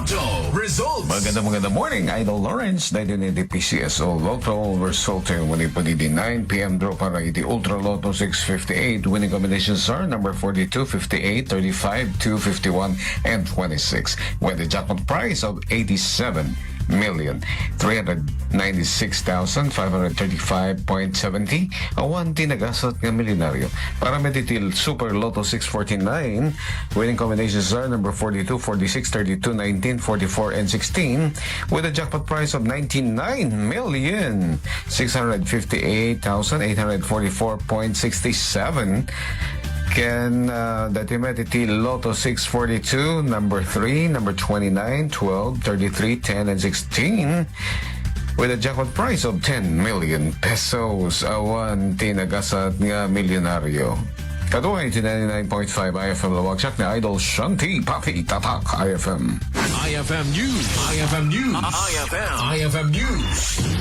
Magandang morning, Idol Lawrence. 1980 PCSO Lotto resulting winning po di 9 p.m. draw para iti Ultra Lotto 658. Winning combinations are number 42, 58, 35, 251, and 26. With the jackpot prize of 87,396,535.70. Awan tinagasat ng milyonaryo. Para metitil Super Lotto 649. Winning combinations are number 42, 46, 32, 19, 44, and 16. With a jackpot prize of 99,658,844.67. Can that humanity Lotto 642, number 3, number 29, 12, 33, 10, and 16. With a jackpot price of 10 million pesos. Awan tinagasat nga milyonaryo. Katuway, 99.5 IFM Lawagsak na Idol Shanti Papi Tatak IFM. IFM News. IFM News. IFM News.